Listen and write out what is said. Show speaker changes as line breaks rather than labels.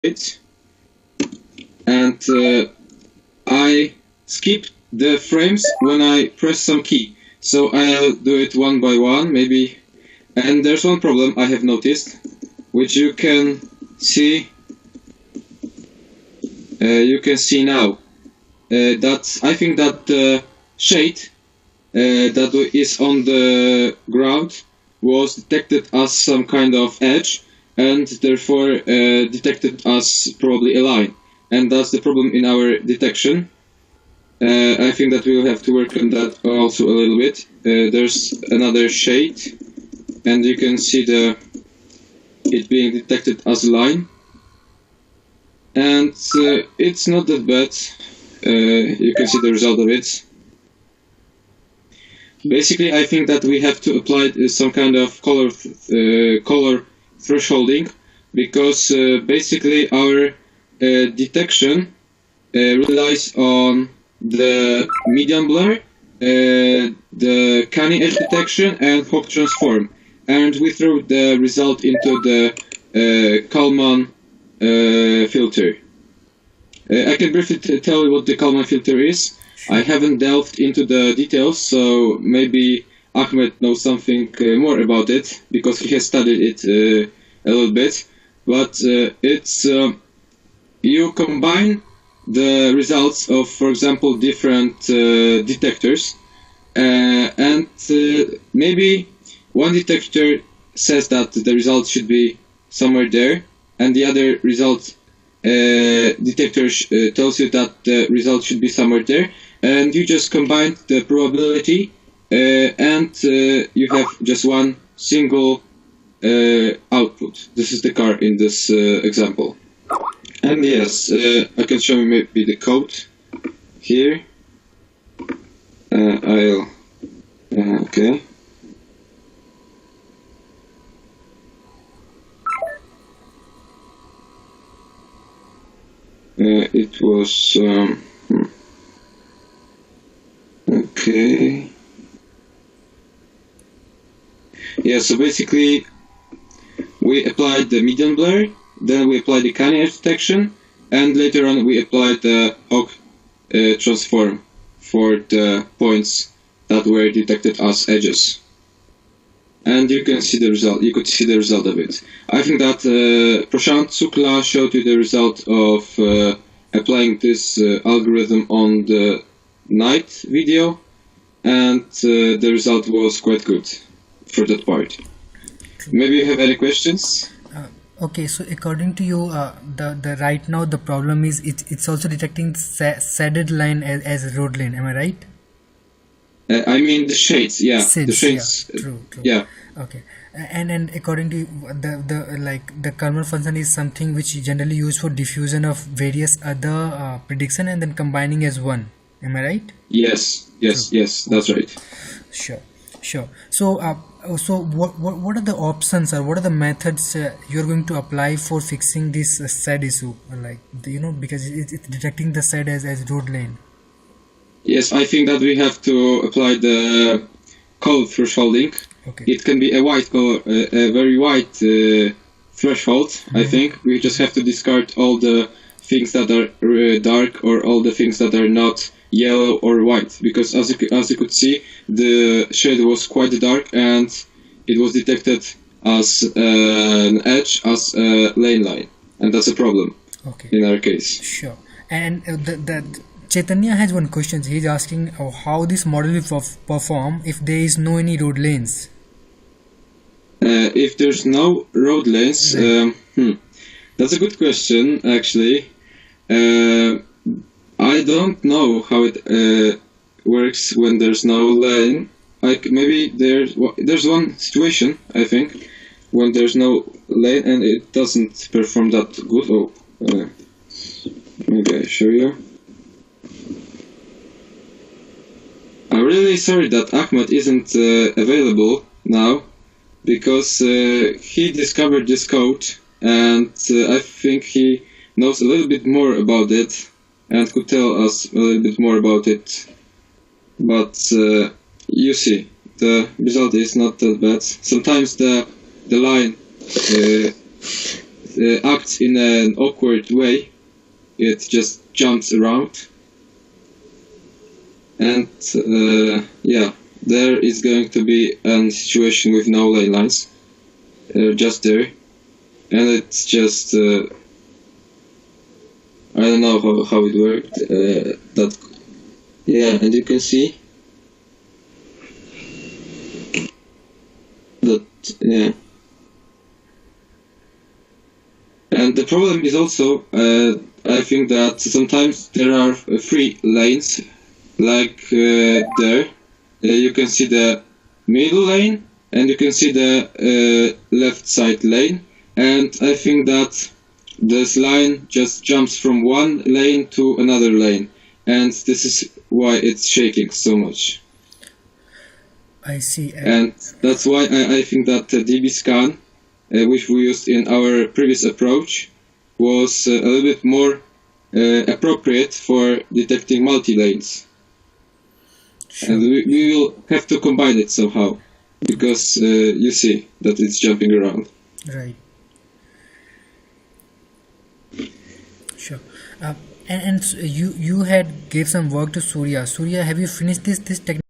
it, and I skip the frames when I press some key. So I'll do it one by one, maybe. And there's one problem I have noticed, which you can see. Now. That I think that the shade that is on the ground was detected as some kind of edge, and therefore detected as probably a line. And that's the problem in our detection. I think that we'll have to work on that also a little bit. There's another shade, and you can see it being detected as a line. And it's not that bad. You can see the result of it. Basically, I think that we have to apply some kind of color thresholding, because basically our detection relies on the median blur, the canny edge detection, and Hawk transform, and we throw the result into the Kalman filter. I can briefly tell you what the Kalman filter is. I haven't delved into the details, so maybe Ahmed knows something more about it, because he has studied it a little bit. But it's you combine the results of, for example, different detectors, and maybe one detector says that the result should be somewhere there, and the other result detector tells you that the result should be somewhere there, and you just combine the probability, and you have just one single output. This is the car in this example. And yes, I can show you maybe the code here. Okay. It was okay. Yeah, so basically we applied the median blur, then we applied the canny edge detection, and later on we applied the Hawk transform for the points that were detected as edges. And you can see the result. You could see the result of it. I think that Prashant Sukla showed you the result of applying this algorithm on the night video, and the result was quite good for that part. Maybe you have any questions?
Okay, so according to you, the right now the problem is it's also detecting shaded line as road lane. Am I right?
I mean the shades, yeah. The shades.
Yeah, true.
Yeah.
Okay, and according to the Kalman function is something which is generally used for diffusion of various other prediction and then combining as one. Am I right?
Yes, that's right.
Sure. So what are the options or what are the methods you're going to apply for fixing this SAD issue? Because it's detecting the SAD as road lane.
Yes, I think that we have to apply the color thresholding.
Okay.
It can be a white color, a very white threshold. Mm-hmm. I think we just have to discard all the things that are dark, or all the things that are not yellow or white, because as you could see, the shade was quite dark and it was detected as an edge, as a lane line, and that's a problem.
Okay.
In our case.
Sure. And the Chaitanya has one question. He's asking how this model will perform if there is no any road lanes.
If there's no road lanes, that's a good question, actually. I don't know how it works when there's no lane. Like maybe there's one situation, I think, when there's no lane and it doesn't perform that good. Maybe I show you. I'm really sorry that Ahmed isn't available now, because he discovered this code, and I think he knows a little bit more about it and could tell us a little bit more about it. But you see, the result is not that bad. Sometimes the line acts in an awkward way. It just jumps around. And yeah, there is going to be a situation with no lane lines. Just there. And it's just I don't know how it worked. That yeah, and you can see that yeah. And the problem is also I think that sometimes there are three lanes, like there. You can see the middle lane and you can see the left side lane, and I think that this line just jumps from one lane to another lane, and this is why it's shaking so much.
I see.
And that's why I think that DB scan, which we used in our previous approach, was a little bit more appropriate for detecting multi-lanes.
Sure.
And we will have to combine it somehow, because you see that it's jumping around.
Right. Sure. And you had gave some work to Surya. Surya, have you finished this technique?